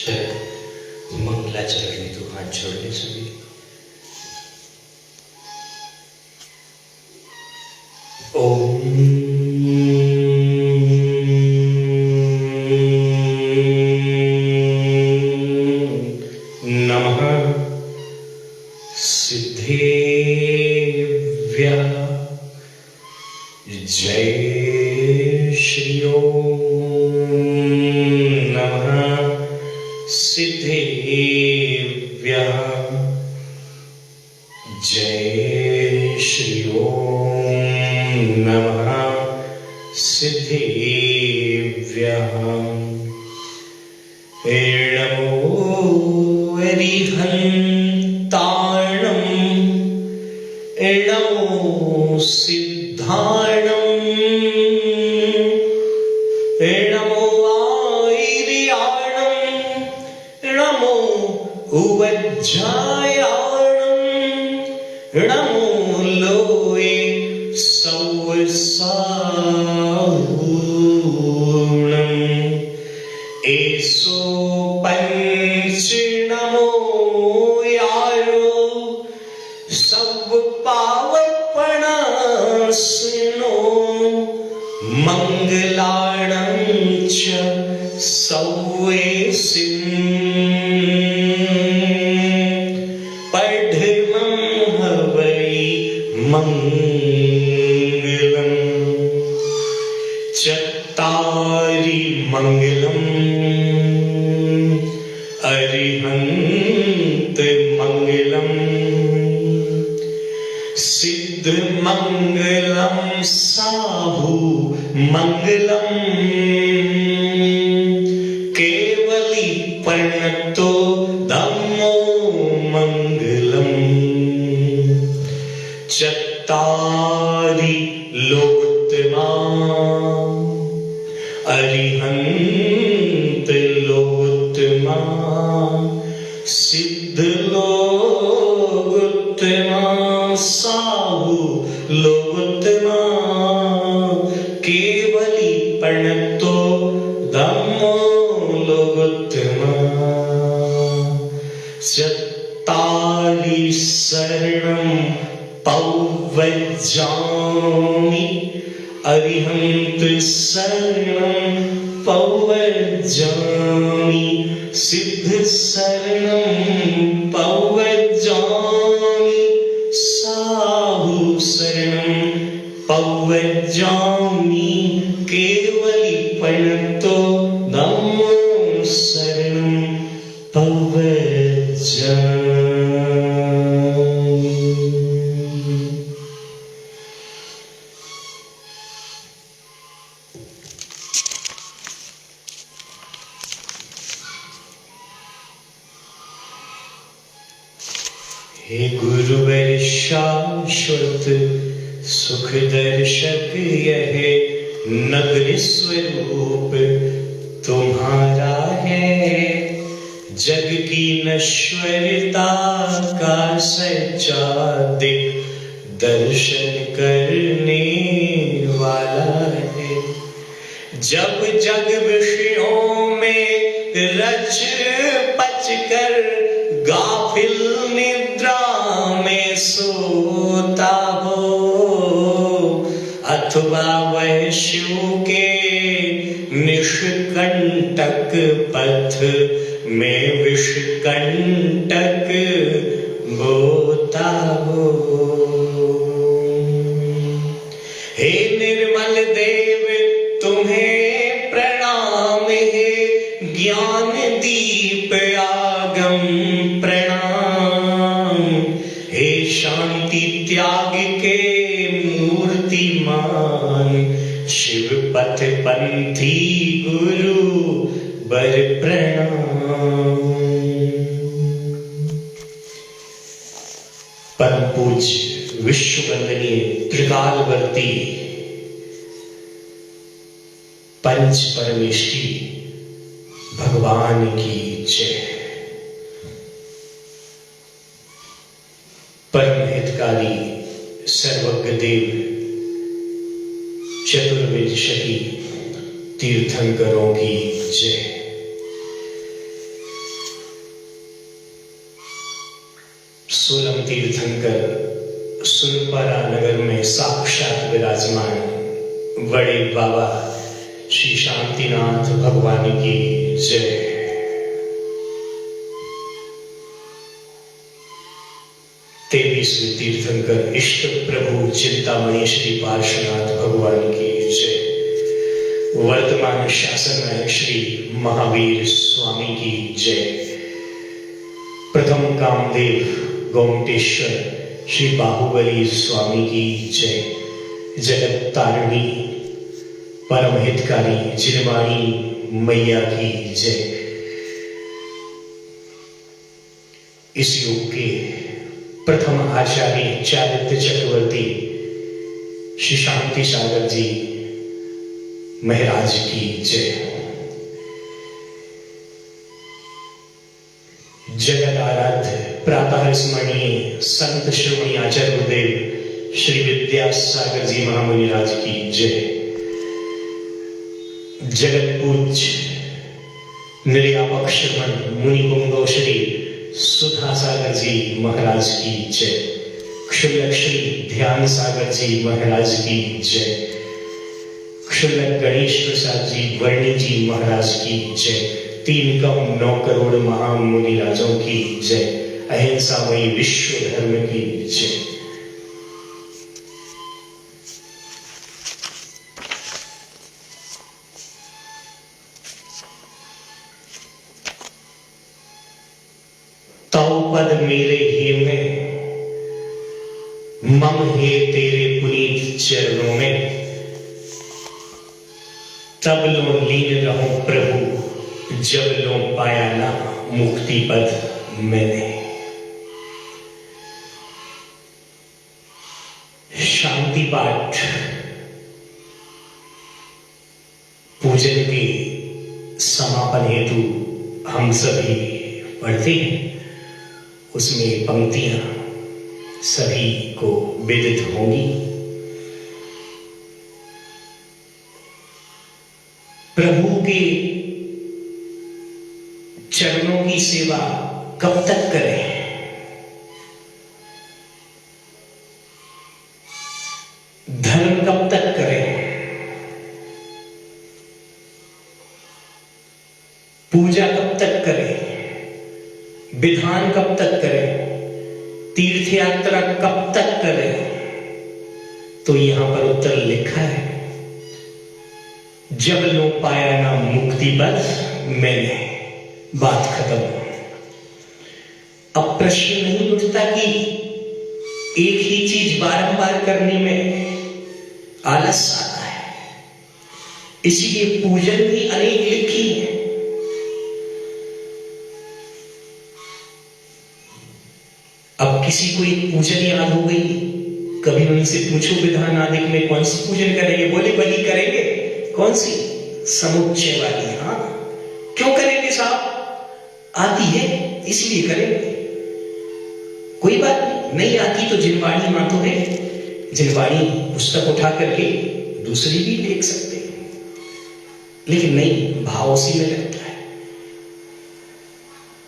मंगलाचरण में तो हाथ जोड़ने सभी। ओम नमः सिद्धेभ्यः। जय श्री ओम नमः सिद्धेभ्यः। जय श्री ओम नमः सिद्धेभ्यः। नमो अरिहन्ताणं नमो सिद्धाणं नमो आयर्याणं नमो उवज्जायाणं नमो लोये सौसाहूणं एसो पंच नमो यारो सब पावपणासिनो मंगलाणं च सौवेसिं पढ़मं हवै मंगलम् चत्तारि मंगलम् अरिहन्त मंगलम् सिद्ध मंगलम साहू मंगलम केवली प्रणतो धम्मो मंगलम चत्तारि लोकोत्तमा अरिहन्त लोकोत्तमा सिद्ध लोकोत्तमा साहू लोकोत्तमा केवली प्रणतो धम्मो लोकोत्तमा चत्तारि शरणं पौवज्जामि अरिहन्त शरणं पौवज्जामि सिद्ध शरणं पौवज्जामि साहू शरणं पौवज्जामि केवली प्रणतो धम्मो शरणं पौवज्जामि। हे गुरुवर शाश्वत सुख दर्शक यह नगर स्वरूप तुम्हारा है। जग की नश्वरता का सच्चा दिख दर्शन करने वाला है। जब जग विषयों में रच पच कर गाफिल निद्रा में सोता हो अथवा वह शिव के निष्कंटक पथ में विषकंटक बोता हो। हे निर्मल देव तुम्हें प्रणाम है। ज्ञान दीप आगम प्रणाम। हे शांति त्याग के मूर्तिमान शिव पथ पंथी गुरु बर प्रणाम। परम पूज्य विश्व वंदनीय त्रिकालवर्ती पंच परमेष्ठी भगवान की जय। परम हितकारी सर्वज्ञ देव चतुर्विंशति तीर्थंकरों की जय। तीर्थंकर सुनपारा नगर में साक्षात विराजमान बड़े बाबा श्री शांतिनाथ भगवान की जय। तेवीसवें तीर्थंकर इष्ट प्रभु चिंतामणि श्री पार्श्वनाथ भगवान की जय। वर्तमान शासन में श्री महावीर स्वामी की जय। प्रथम कामदेव गोमटेश्वर श्री बाहुबली स्वामी की जय। जगत तारिणी परम हितकारी जिनवाणी मैया की जय। इस युग के प्रथम आचार्य चारित्र चक्रवर्ती श्री शांति सागर जी महाराज की जय। जगत आराध्य प्रातः स्मरणीय संत श्रोमणी आचार्य गुरुदेव श्री विद्यासागर जी महामुनिराज की जय। जगत पूज्य निर्यापक श्रमण मुनि पुंगव श्री सुधा सागर जी महाराज की जय। क्षुल्लक श्री ध्यान सागर जी महाराज की जय। क्षुल्लक गणेश प्रसाद जी वर्णी जी महाराज की जय। 3 कम 9 करोड़ महामुनि राजों की जय। अहिंसामयी विश्व धर्म की जय। तौ पद मेरे हे में मम हे तेरे पुनीत चरणों में, तब लो लीन रहूं प्रभु जब लो पाया ना मुक्ति पद मैंने। शांति पाठ पूजन के समापन हेतु हम सभी पढ़ते हैं। उसमें पंक्तियां सभी को विदित होंगी। प्रभु के चरणों की सेवा कब तक करें? धर्म कब तक करें? पूजा कब तक करें? विधान कब तक करें? तीर्थ यात्रा कब तक करें? तो यहां पर उत्तर लिखा है, जब लो पाया ना मुक्ति पद मैंने। बात खत्म। अब प्रश्न नहीं उठता कि एक ही चीज बारंबार करने में आलस आता है, इसलिए पूजन भी अनेक लिखी है। अब किसी को एक पूजन याद हो गई, कभी उनसे पूछो विधान आदि में कौन सी पूजन करेंगे? बोले बलि करेंगे। कौन सी? समुच्चय वाली। हाँ, क्यों करेंगे साहब? आती है इसलिए करेंगे। कोई बात नहीं आती तो जिनवाणी मां तो है, जिनवाणी पुस्तक उठा करके दूसरी भी देख सकते हैं, लेकिन नहीं, भाव उसी में लगता है।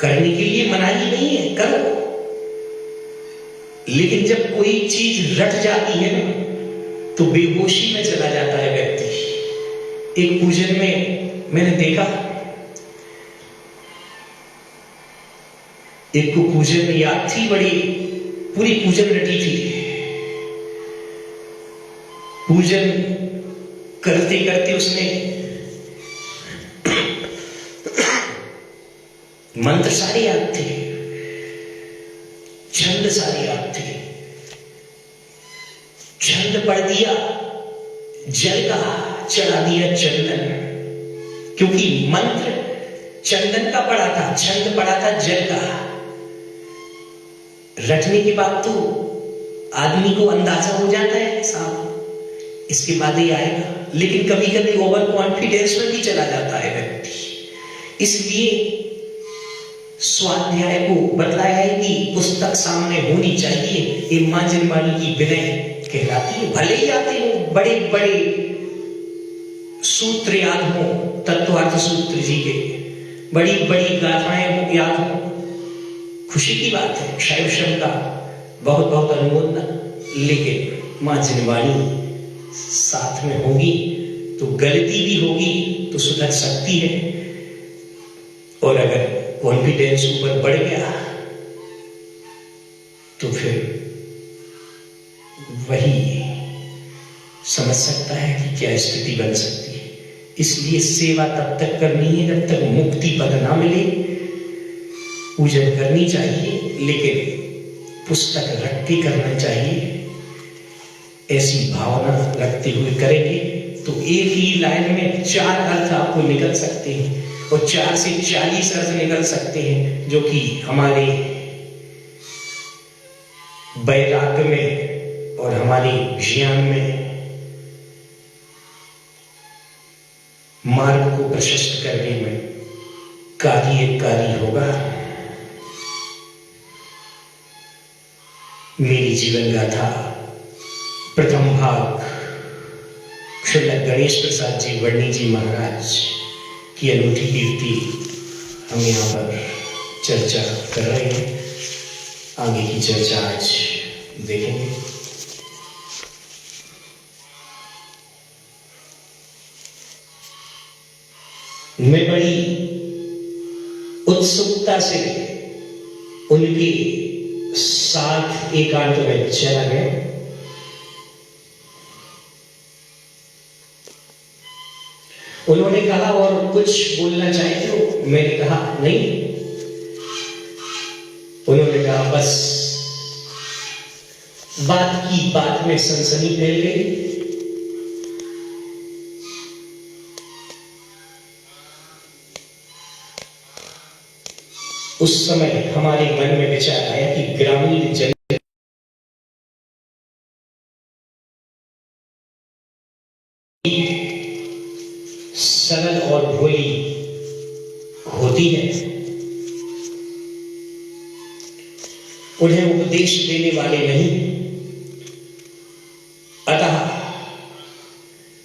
करने के लिए मनाही नहीं है, करो। लेकिन जब कोई चीज रट जाती है ना, तो बेहोशी में चला जाता है व्यक्ति। एक पूजन में मैंने देखा, एक को पूजन में याद थी, बड़ी पूरी पूजन रटी थी। पूजन करते करते उसने मंत्र सारे याद थे, छंद सारे याद थे। छंद पढ़ दिया, जल का चढ़ा दिया चंदन, क्योंकि मंत्र चंदन का पढ़ा था, छंद पढ़ा था जल का। रटने के बाद तो आदमी को अंदाजा हो जाता है साहब इसके बाद ही आएगा, लेकिन कभी कभी ओवर कॉन्फिडेंस में भी चला जाता है व्यक्ति। इसलिए स्वाध्याय को बताया है कि पुस्तक सामने होनी चाहिए। ये मां जिनवाणी की विनय कहलाती है। भले ही आते हो बड़े बड़े सूत्र याद हो, तत्वार्थ सूत्र जी के बड़ी बड़ी गाथाएं याद हो, खुशी की बात है। शैव श्रम का बहुत बहुत अनुमोदना, लेकिन मां जिनवाणी साथ में होगी तो गलती भी होगी तो सुधर सकती है, और अगर कॉन्फिडेंस ऊपर बढ़ गया तो फिर वही समझ सकता है कि क्या स्थिति बन सकती है। इसलिए सेवा तब तक करनी है जब तक मुक्ति पद ना मिले। पूजन करनी चाहिए, लेकिन पुस्तक रख के करना चाहिए। ऐसी भावना रखते हुए करेंगे तो एक ही लाइन में 4 अर्थ आपको निकल सकते हैं, और 4 से 40 अर्थ निकल सकते हैं, जो कि हमारे वैराग्य में और हमारे ज्ञान में मार्ग को प्रशस्त करने में कार्यकारी होगा। मेरी जीवन गाथा प्रथम भाग श्रील गणेश प्रसाद जी वर्णी जी महाराज की अनूठी कीर्ति हम यहाँ पर चर्चा कर रहे हैं। आगे की चर्चा आज देखेंगे। मैं बड़ी उत्सुकता से उनके साथ एकांत में चला गया। उन्होंने कहा और कुछ बोलना चाहते हो? मैंने कहा नहीं। उन्होंने कहा बस बात की बात में सनसनी फैल गई। उस समय हमारे मन में विचार आया कि ग्रामीण जन सरल और भोली होती है, उन्हें उपदेश देने वाले नहीं, अतः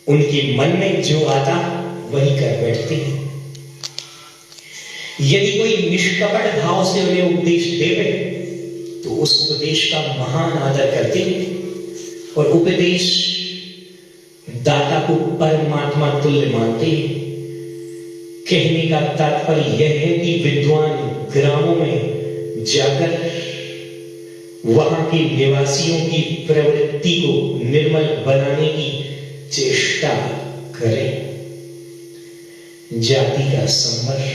उनके मन में जो आता वही कर बैठते हैं। यदि कोई निष्कपट भाव से उन्हें उपदेश देवे तो उस उपदेश का महान आदर करते हैं और उपदेश दाता को परमात्मा तुल्य मानते हैं। कहने का तात्पर्य यह है कि विद्वान ग्रामों में जाकर वहां के निवासियों की प्रवृत्ति को निर्मल बनाने की चेष्टा करें। जाति का संवर्ष।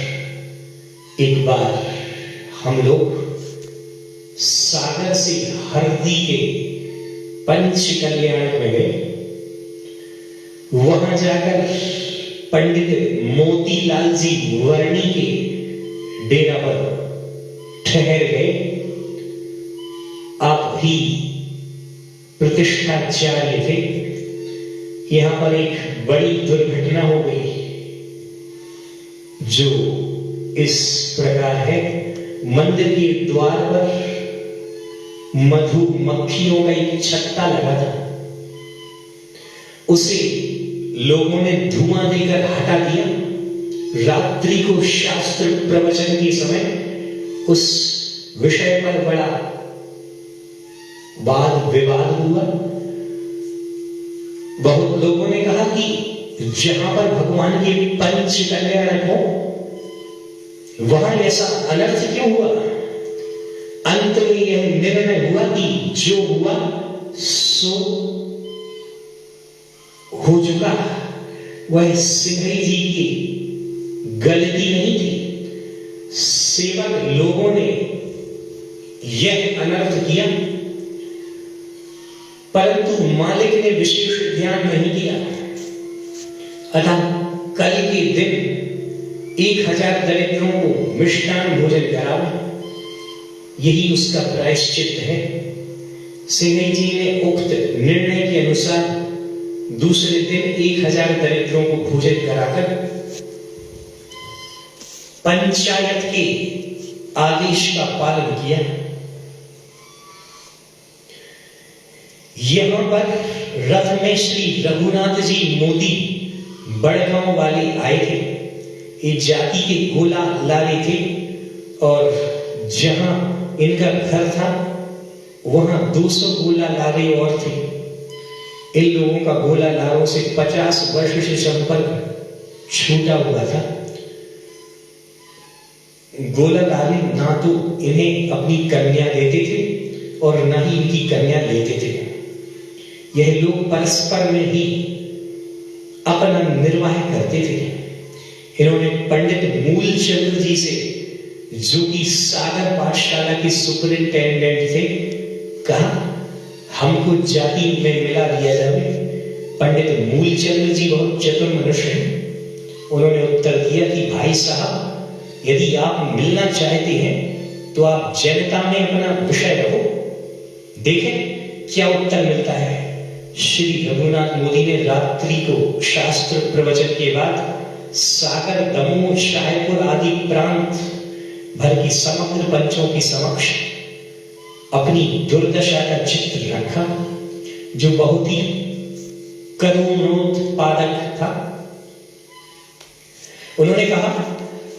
एक बार हम लोग सागर से हरदी के पंच कल्याण में गए। वहां जाकर पंडित मोतीलाल जी वर्णी के डेरा पर ठहर गए। आप भी प्रतिष्ठाचार्य थे। यहां पर एक बड़ी दुर्घटना हो गई जो इस प्रकार है। मंदिर के द्वार पर मधुमक्खियों का एक छत्ता लगा था। उसे लोगों ने धुआं देकर हटा दिया। रात्रि को शास्त्र प्रवचन के समय उस विषय पर बड़ा वाद विवाद हुआ। बहुत लोगों ने कहा कि जहां पर भगवान के पंच कल्याण हो वहां ऐसा अनर्थ क्यों हुआ। अंत में यह निर्णय हुआ कि जो हुआ सो हो चुका। वह सिंघई जी की गलती नहीं थी। सेवक लोगों ने यह अनर्थ किया, परंतु मालिक ने विशेष ध्यान नहीं दिया। अतः कल के दिन 1000 दरिद्रों को मिष्टान भोजन कराओ। यही उसका प्रायश्चित है। सिंघई जी ने उक्त निर्णय के अनुसार दूसरे दिन 1000 दरिद्रों को भोजन कराकर पंचायत के आदेश का पालन किया। यहां पर रथ में श्री रघुनाथ जी मोदी बड़गांव वाले आए थे। ये जाति के गोला लाले थे और जहां इनका घर था वहां 200 गोला लारे और थे। इन लोगों का गोला लारों से 50 वर्ष से संपर्क छूटा हुआ था। गोला लारे ना तो इन्हें अपनी कन्या देते थे और ना ही इनकी कन्या लेते थे। यह लोग परस्पर में ही अपना निर्वाह करते थे। इन्होंने पंडित मूलचंद्र जी से, जो कि सागर पाठशाला के सुपरिंटेंडेंट थे, कहा हमको जाति में मिला दिया जाए। पंडित मूलचंद्र जी बहुत चतुर मनुष्य हैं। उन्होंने उत्तर दिया कि भाई साहब, यदि आप मिलना चाहते हैं तो आप जनता में अपना विषय रखो, देखें क्या उत्तर मिलता है। श्री रघुनाथ मोदी ने रात्रि को शास्त्र प्रवचन के बाद सागर, दमोह, शाहपुर आदि प्रांत भर की समग्र पंचों के समक्ष अपनी दुर्दशा का चित्र रखा, जो बहुत ही करुणोत्पादक था। उन्होंने कहा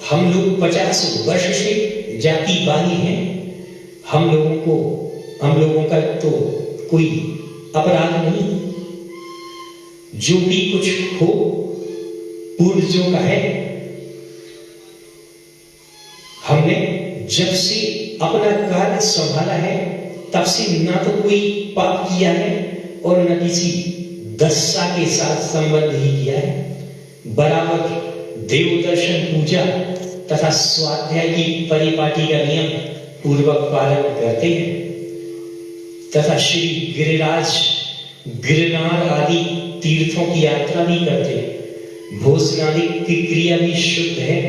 हम लोग 50 वर्ष से जातिवादी हैं। हम लोगों का तो कोई अपराध नहीं। जो भी कुछ हो पूर्वजों का है। हमने जब से अपना कार्य संभाला है तब से ना तो कोई पाप किया है और न किसी दस्सा के साथ संबंध ही किया है। बराबर देव दर्शन, पूजा तथा स्वाध्याय की परिपाटी का नियम पूर्वक पालन करते हैं तथा श्री गिरिराज, गिरनार आदि तीर्थों की यात्रा भी करते हैं। भोजनादि की क्रिया भी शुद्ध है।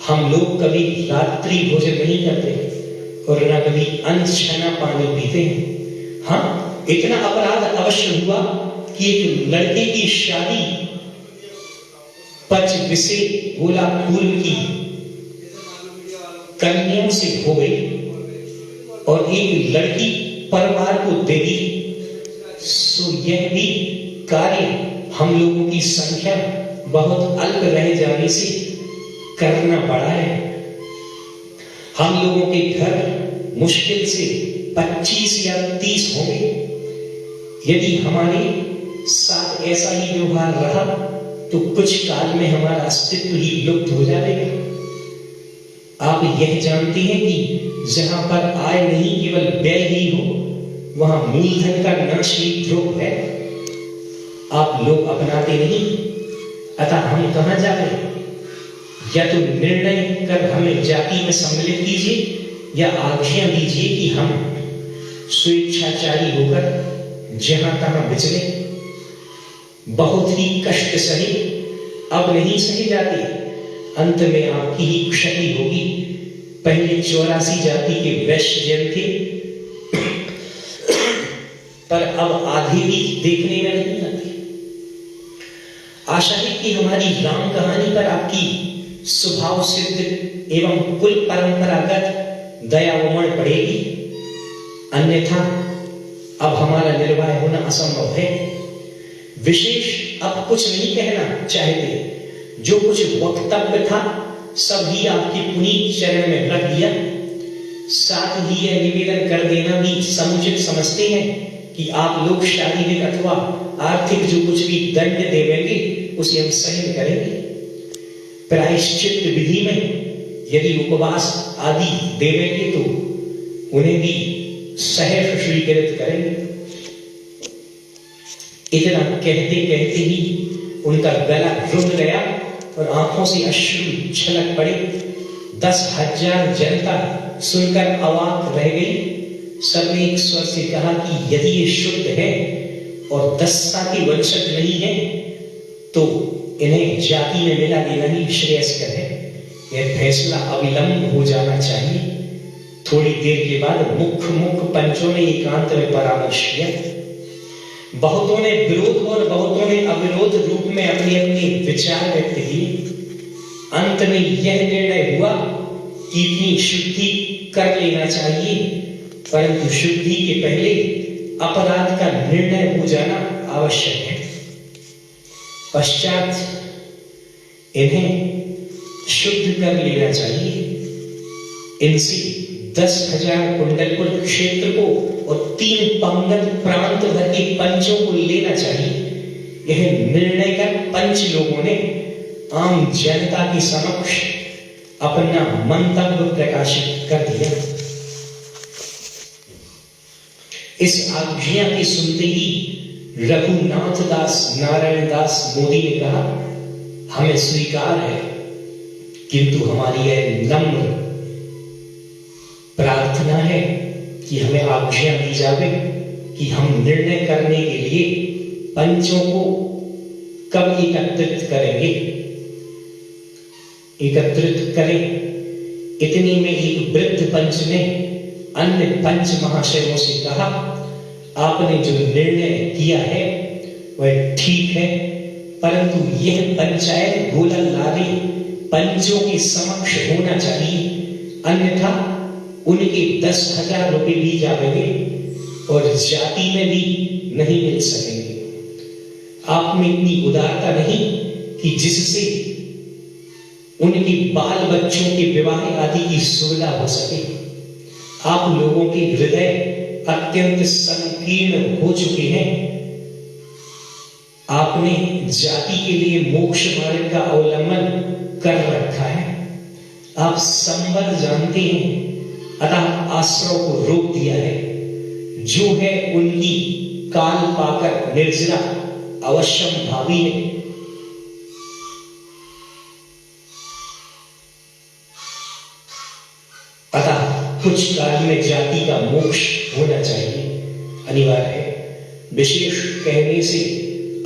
हम लोग कभी रात्रि भोजन नहीं करते और न कभी अनछना पानी पीते हैं। हाँ, इतना अपराध अवश्य हुआ कि एक लड़के की शादी 25 गोला पूर्व की कन्याओं से हो गई और एक लड़की परिवार को दे दी। सो यह भी कार्य हम लोगों की संख्या बहुत अल्प रह जाने से करना पड़ा है। हम लोगों के घर मुश्किल से 25 या 30 होंगे। यदि हमारे साथ ऐसा ही व्यवहार रहा तो कुछ काल में हमारा अस्तित्व ही लुप्त हो जाएगा। आप यह जानते हैं कि जहां पर आय नहीं केवल व्यय ही हो, वहां मूलधन का नाश ही ध्रुव है। आप लोग अपनाते नहीं, अतः हम कहां जा रहे हैं? या तो निर्णय कर हमें जाति में सम्मिलित कीजिए या आज्ञा दीजिए कि हम स्वेच्छाचारी होकर जहां तहां विचले। बहुत ही कष्ट सही, अब नहीं सही जाती। अंत में आपकी ही क्षति होगी। पहले 84 जाति के वैश्य जन थे, पर अब आधे भी देखने में नहीं आते। आशा है कि हमारी राम कहानी पर आपकी स्वभाव सिद्ध एवं कुल परंपरागत दया उमड़ पड़ेगी। अन्यथा अब हमारा निर्वाह होना असंभव है। विशेष अब कुछ नहीं कहना चाहते। जो कुछ वक्तव्य था सब ही आपके पुनीत चरण में रख दिया। साथ ही यह निवेदन कर देना भी समुचित समझते हैं कि आप लोग शारीरिक अथवा आर्थिक जो कुछ भी दंड देवेंगे उसे हम सहन करेंगे। प्रायश्चित विधि में यदि उपवास आदि देवेंगे तो उन्हें भी सहर्ष स्वीकृत करेंगे। इतना कहते कहते ही उनका गला रुंध गया और आंखों से अश्रु छलक पड़े। 10,000 जनता सुनकर अवाक रह गई। सबने एक स्वर से कहा कि यदि ये शुद्ध है और दस्सा के वंशज नहीं है तो इन्हें जाति में मिला देना ही श्रेयस्कर है। यह फैसला अविलंब हो जाना चाहिए। थोड़ी देर के बाद मुख्य पंचों ने एकांत में परामर्श किया। बहुतों ने विरोध और बहुतों ने अविरोध रूप में अपने अपने विचार व्यक्त किए। अंत में यह निर्णय हुआ कि इतनी शुद्धि कर लेना चाहिए, परंतु शुद्धि के पहले अपराध का निर्णय हो जाना आवश्यक है। पश्चात इन्हें शुद्ध कर लेना चाहिए। इनसे 10,000 कुंडलपुर क्षेत्र को और 3 पंगत प्रांत भर के पंचों को लेना चाहिए। यह निर्णय कर पंच लोगों ने आम जनता के समक्ष अपना मंतव्य प्रकाशित कर दिया। इस आज्ञा के सुनते ही रघुनाथ दास नारायण दास मोदी ने कहा, हमें स्वीकार है, किंतु हमारी यह नम्र प्रार्थना है कि हमें आज्ञा दी जावे कि हम निर्णय करने के लिए पंचों को कब एकत्रित करेंगे, एकत्रित करें। इतनी में एक वृद्ध पंच ने अन्य पंच महाशयों से कहा, आपने जो निर्णय किया है वह ठीक है, परंतु यह पंचायत गोला लारे पंचों के समक्ष होना चाहिए, अन्यथा उनके 10,000 रुपए भी जाएंगे और जाति में भी नहीं मिल सकेंगे। आप में इतनी उदारता नहीं कि जिससे उनके बाल बच्चों के विवाह आदि की सुविधा हो सके। आप लोगों के हृदय अत्यंत संकीर्ण हो चुके हैं। आपने जाति के लिए मोक्ष मार्ग का अवलंबन कर रखा है। आप संवर जानते हैं, अतः आश्रव को रोक दिया है। जो है उनकी काल पाकर निर्जरा अवश्यम भावी है। अतः कुछ काल में जाति का मोक्ष होना चाहिए, अनिवार्य है। विशेष कहने से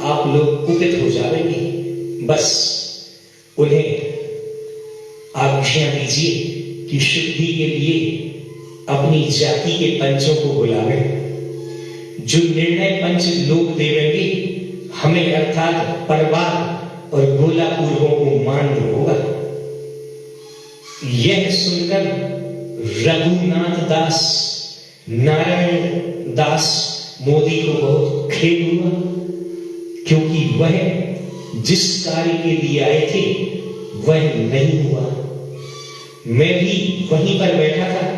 आप लोग कुपित हो जाएंगे। बस उन्हें आज्ञा दीजिए कि शुद्धि के लिए अपनी जाति के पंचों को बुलावे। जो निर्णय पंच लोग देवेंगे, हमें अर्थात परवार और गोलापुरों को मान्य होगा। यह सुनकर रघुनाथ दास नारायण दास मोदी को बहुत खेद हुआ, क्योंकि वह जिस कार्य के लिए आए थे वह नहीं हुआ। मैं भी वहीं पर बैठा था।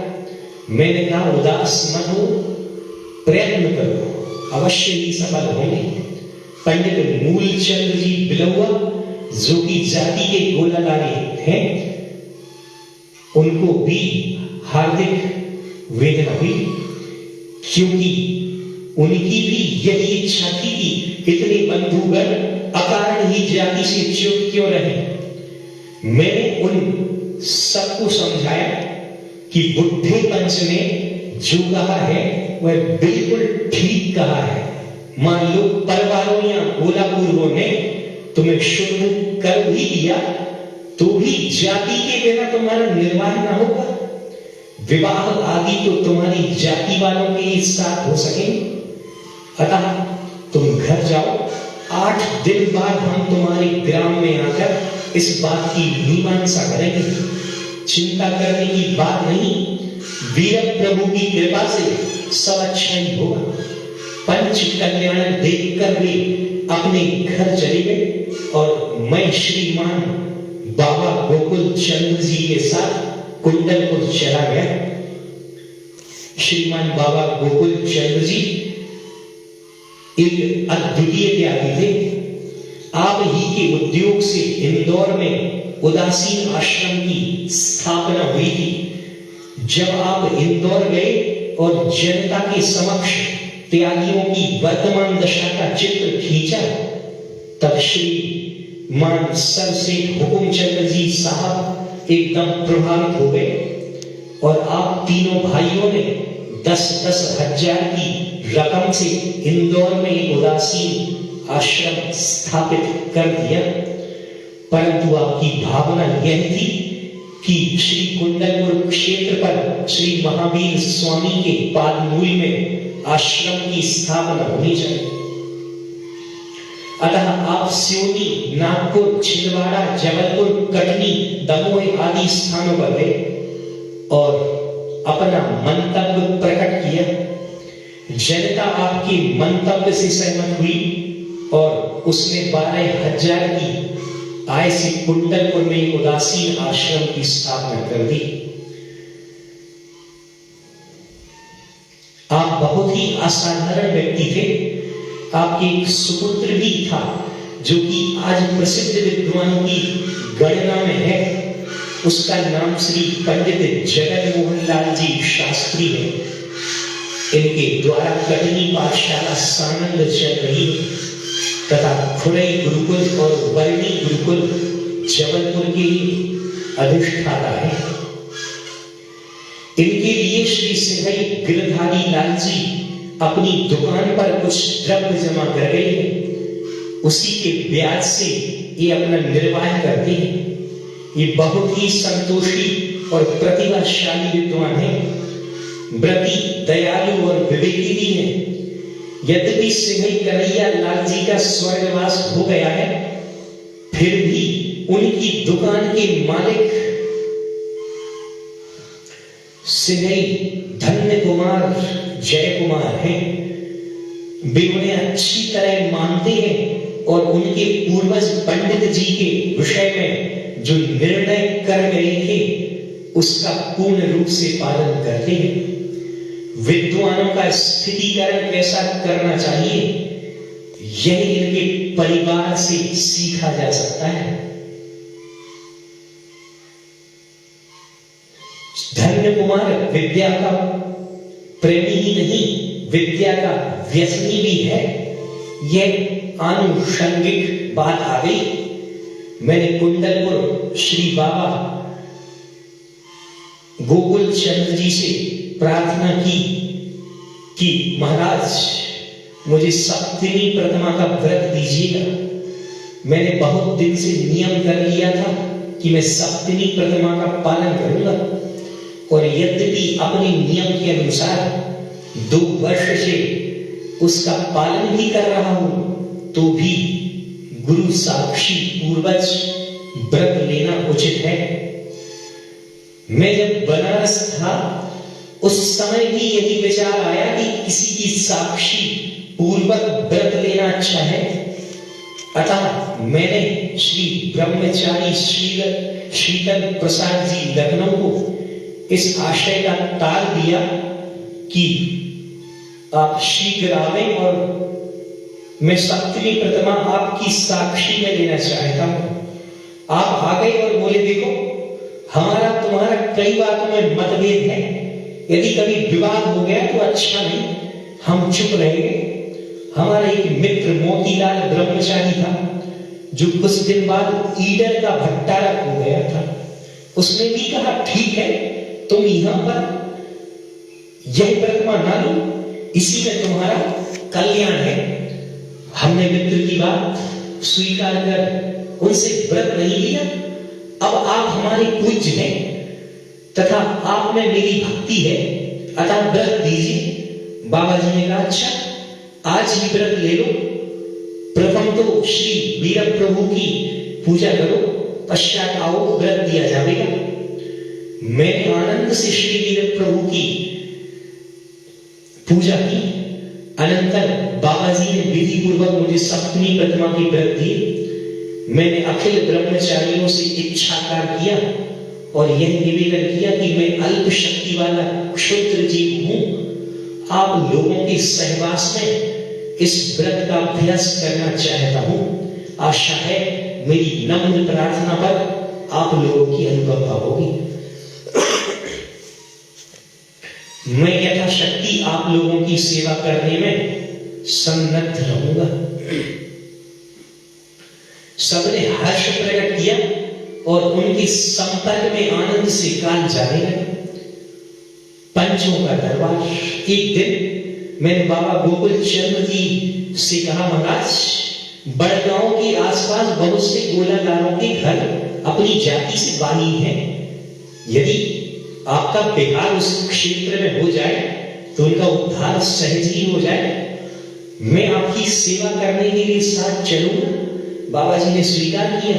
मैंने कहा, उदास मत हो, प्रयत्न करो, अवश्य ही सफल होंगे। पंडित मूलचंद जी बिलौआ, जो कि जाति के गोलालारे हैं, उनको भी हार्दिक वेदना हुई, क्योंकि उनकी भी यही इच्छा थी कि इतने बंधुगण अकारण ही जाति से च्युत क्यों रहे। मैंने उन सबको समझाया कि बुद्धे पंच ने जो कहा है वह बिल्कुल ठीक कहा है। मान लो परवारों या गोलापुरों ने तुम्हें शुद्ध कर भी दिया तो भी जाति के बिना तुम्हारा निर्वाह न होगा। विवाह आदि तो तुम्हारी जाति वालों के ही साथ हो सकेंगे। अतः तुम घर जाओ, 8 दिन बाद हम तुम्हारे ग्राम में आकर इस बात की मीमांसा करेंगे। चिंता करने की बात नहीं, वीर प्रभु की कृपा से सब अच्छा ही होगा। पंच कल्याण देखकर वे अपने घर चले गए और मैं श्रीमान बाबा गोकुल चंद्र जी के साथ कुंडलपुर चला गया। श्रीमान बाबा गोकुल चंद्र जी एक अद्वितीय त्यागी थे। आप ही के उद्योग से इंदौर में उदासीन आश्रम की स्थापना हुई थी। जब आप इंदौर गए और जनता के समक्ष त्यागियों की वर्तमान दशा का चित्र खींचा, तब श्री मान सर से हुकुमचंद जी साहब एकदम प्रभावित हो गए और आप तीनों भाइयों ने 10-10 हजार की रकम से इंदौर में एक उदासीन आश्रम स्थापित कर दिया। परंतु आपकी भावना यह थी कि श्री कुंडलपुर क्षेत्र पर श्री महावीर स्वामी के पादमूल में आश्रम की स्थापना होनी चाहिए। अतः आप सिवनी, नागपुर, छिंदवाड़ा, जबलपुर, कटनी, दमोह आदि स्थानों पर गए और अपना मंतव्य प्रकट किया। जनता आपके मंतव्य से सहमत हुई और उसने 12,000 की आय से कुंडलपुर में उदासीन आश्रम की स्थापना कर दी। असाधारण व्यक्ति थे। आपके एक सुपुत्र भी था जो कि आज प्रसिद्ध विद्वानों की गणना में है। उसका नाम श्री पंडित जगन मोहन लाल जी शास्त्री है। इनके द्वारा कटनी पाठशाला सानंद चल रही है तथा खुरई गुरुकुल और वर्णी गुरुकुल जबलपुर के अधिष्ठाता है। इनके लिए श्री सिंहई गिरधारी लाल जी अपनी दुकान पर कुछ द्रव्य जमा कर गए हैं। उसी के ब्याज से ये अपना निर्वाह करते हैं। ये बहुत ही संतोषी और प्रतिभाशाली विद्वान है, व्रती, दयालु और विवेकी भी है। यद्यपि सिंहई कन्हैया लाल जी का स्वर्गवास हो गया है, फिर भी उनकी दुकान के मालिक सिंहई धन्य कुमार जय कुमार हैं। वे उन्हें अच्छी तरह मानते हैं और उनके पूर्वज पंडित जी के विषय में जो निर्णय कर गए थे उसका पूर्ण रूप से पालन करते हैं। विद्वानों का स्थितिकरण कैसा करना चाहिए यह इनके परिवार से सीखा जा सकता है। धन्य कुमार विद्या का प्रेमी ही नहीं, विद्या का व्यसनी भी है। यह आनुषंगिक बात आ गई। मैंने कुंडलपुर श्री बाबा गोकुल चंद्र जी से प्रार्थना की कि महाराज मुझे सप्तमी प्रतिमा का व्रत दीजिएगा। मैंने बहुत दिन से नियम कर लिया था कि मैं सप्तमी प्रतिमा का पालन करूंगा और यद्यपि अपने नियम के अनुसार 2 वर्ष से उसका पालन भी कर रहा हूं, तो भी गुरु साक्षी पूर्वज व्रत लेना उचित है। मैं जब बनारस था उस समय भी यही विचार आया कि किसी की साक्षी पूर्वक व्रत लेना अच्छा है। अतः मैंने श्री ब्रह्मचारी शीतल प्रसाद जी लखनऊ को इस आशय का तार दिया कि आप शीघ्र आवें और मैं सप्तमी प्रतिमा आपकी साक्षी में लेना चाहता हूं। आप आ गए और बोले देखो हमारा तुम्हारा कई बातों में मतभेद है, यदि कभी विवाद हो गया तो अच्छा नहीं, हम चुप रहेंगे। हमारा एक मित्र मोतीलाल ब्रह्मचारी था जो कुछ दिन बाद ईडर का भट्टारा हो गया था। उसने भी कहा ठीक है तुम यहां पर यह प्रतिमा ना लो, इसी में तुम्हारा कल्याण है। हमने मित्र की बात स्वीकार कर उनसे व्रत नहीं लिया। अब आप हमारे पूज्य हैं तथा आप में मेरी भक्ति है, अतः व्रत दीजिए। बाबा जी ने कहा अच्छा आज ही व्रत ले लो। प्रथम तो श्री वीर प्रभु की पूजा करो, पश्चात आओ व्रत दिया जाएगा। मैंने आनंद से श्री वीर प्रभु की पूजा की। अनंतर बाबा जी ने विधि पूर्वक मुझे सप्तमी प्रतिमा की व्रत दी। मैंने अखिल ब्रह्मचारियों से इच्छाकार किया और यह निवेदन किया कि मैं अल्प शक्ति वाला क्षुद्र जीव हूं, आप लोगों के सहवास में इस व्रत का अभ्यास करना चाहता हूं। आशा है मेरी नम्र प्रार्थना पर आप लोगों की अनुकंपा होगी। मैं यथाशक्ति आप लोगों की सेवा करने में सन्नद्ध रहूंगा। सबने हर्ष प्रकट किया और उनके संपर्क में आनंद से काल जाने लगे। पंचों का दरबार। एक दिन मैंने बाबा गोकुल चंद्र जी से कहा महाराज बड़गांव के आसपास बहुत से गोलाकारों के घर अपनी जाति से बानी हैं। यदि आपका विहार उस क्षेत्र में हो जाए तो उनका उद्धार सहज ही हो जाए। मैं आपकी सेवा करने के लिए साथ चलूंगा। बाबा जी ने स्वीकार किया।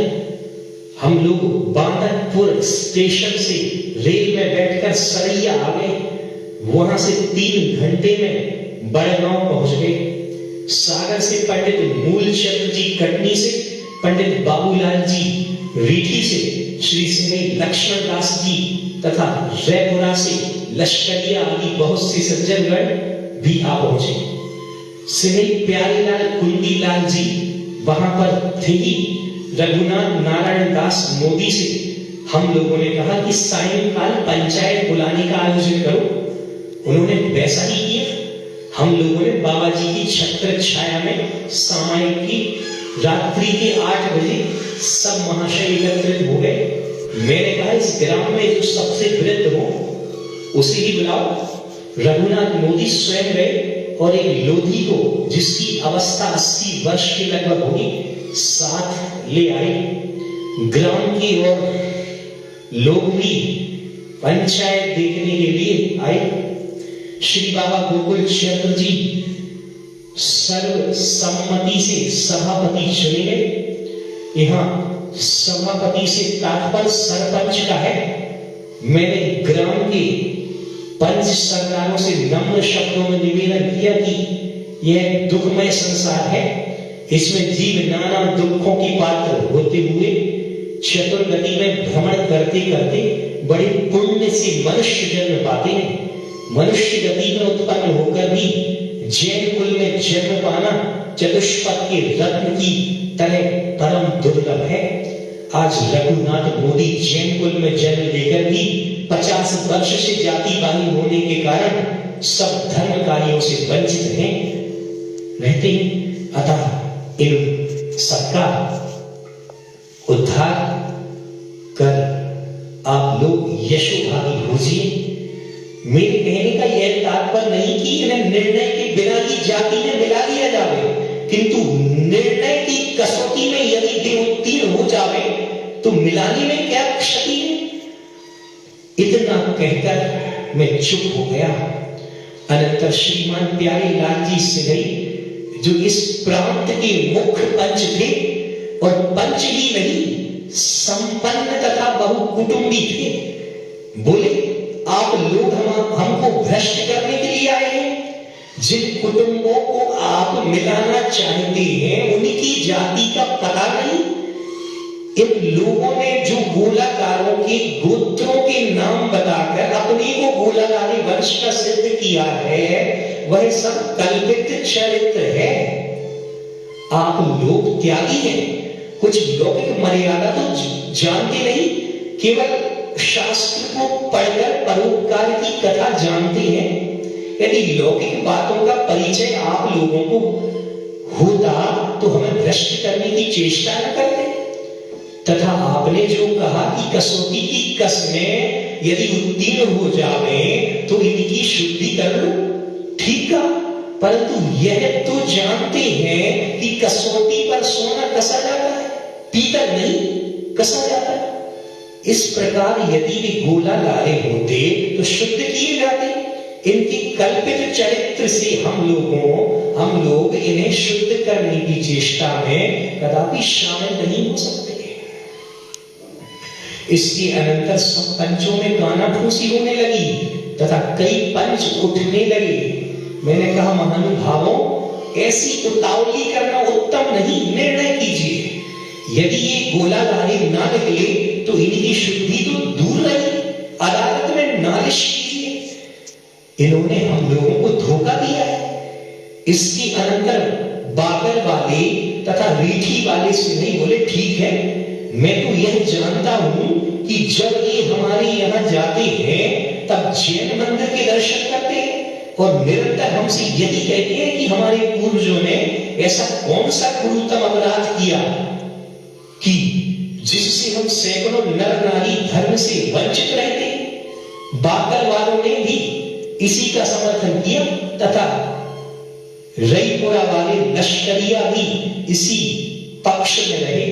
हम लोग बांदरपुर स्टेशन से रेल में बैठकर सरैया आ गए। वहां से 3 घंटे में बड़गांव पहुंच गए। सागर से पंडित मूलचंद्र जी कटनी से, पंडित बाबूलाल जी रीठी से, श्री सिंह लक्ष्मण दास जी तथा जयपुरा से लश्करिया आदि बहुत से सज्जनगण भी आ पहुंचे। श्री प्यारेलाल कुंडीलाल जी वहां पर थे ही। रघुनाथ नारायण दास मोदी से हम लोगों ने कहा कि सायंकाल पंचायत बुलाने का आयोजन करो। उन्होंने वैसा ही किया। हम लोगों ने बाबा जी की छत्र छाया में सामायिक की। रात्रि के 8 बजे सब महाशय एकत्रित हो गए। मैंने कहा इस ग्राम में जो सबसे वृद्ध हो उसे ही बुलाओ। रघुनाथ मोदी स्वयं गए और एक लोधी को जिसकी अवस्था 80 वर्ष के लगभग होगी साथ ले आए। ग्राम की और लोग भी पंचायत देखने के लिए आए। श्री बाबा गोकुल चंद्र जी सर्वसम्मति से सभापति चुने गए। यहाँ सभापति से तात्पर्य सरपंच का है। मैंने ग्राम के पंच सरदारों से नम्र शब्दों में निवेदन किया कि यह दुखमय संसार है। इसमें जीव नाना दुखों की पात्र होते हुए चतुर्गति में भ्रमण करते करते बड़े पुण्य से मनुष्य जन्म पाते हैं। मनुष्य गति में उत्पन्न होकर भी जैन कुल में जन्म पाना चतुष्पद के रत्न की तरह परम दुर्लभ है। आज रघुनाथ मोदी जैन कुल में जन्म लेकर भी 50 वर्ष से जाति बानी होने के कारण सब धर्म कार्यों से वंचित हैं रहते हैं। अतः इन सबका उद्धार कर आप लोग यशोभागी होजिए। मेरे कहने का यह तात्पर्य नहीं कि इन्हें निर्णय के बिना ही जाति में मिला दिया जावे, किंतु निर्णय की कसौटी में यदि वे उत्तीर्ण हो जावे तो मिलाने में क्या क्षति है। इतना कहकर मैं चुप हो गया। अनंतर श्रीमान प्यारे लाल जी सिंह जो इस प्रांत के मुख्य पंच थे और पंच ही नहीं संपन्न तथा बहुकुटुंबी थे, बोले आप लोग हमको भ्रष्ट करने के लिए आए हैं। जिन कुटुंबों को आप मिलाना चाहते हैं उनकी जाति का पता नहीं। इन लोगों ने जो गोलाकारों के गोत्रों के नाम बताकर अपने को गोलाकारी वंश का सिद्ध किया है वह सब कल्पित चरित्र है। आप लोग त्यागी हैं, कुछ लौकिक मर्यादा तो जानते नहीं, केवल शास्त्र को पढ़कर परोपकार की कथा जानते हैं। यदि लौकिक बातों का परिचय आप लोगों को होता तो हमें भ्रष्ट करने की चेष्टा न करते। तथा आपने जो कहा कि कसौटी की कस में यदि उत्तीर्ण हो जावे तो इनकी शुद्धि कर लो, ठीक है, परंतु यह तो जानते हैं कि कसौटी पर सोना कसा जाता है, पीतल नहीं कसा जाता है। इस प्रकार यदि वे गोला लारे होते तो शुद्ध किए जाते। इनकी कल्पित चरित्र से हम लोग इन्हें शुद्ध करने की चेष्टा में कदापि शामिल नहीं हो सकते। इसके अनंतर सब पंचों में कानाफूसी होने लगी तथा कई पंच उठने लगे। मैंने कहा महानुभावों, ऐसी उतावली करना उत्तम नहीं, निर्णय कीजिए। यदि ये गोलागारी ना निकले तो इनकी शुद्धि तो दूर रही, अदालत में नालिश कीजिए। इन्होंने हम लोगों को धोखा दिया है। इसके अनंतर बागर वाले तथा रीठी वाले से नहीं बोले, ठीक है, मैं तो यह जानता हूं कि जब ये हमारे यहाँ जाते हैं तब जैन मंदिर के दर्शन करते हैं और निरंतर हमसे यही कहते हैं कि हमारे पूर्वजों ने ऐसा कौन सा क्रूरतम अपराध किया कि जिससे हम सैकड़ों नर नारी धर्म से वंचित रहते। बाकर वालों ने भी इसी का समर्थन किया तथा रईपुरा वाले लश्करिया भी इसी पक्ष में रहे।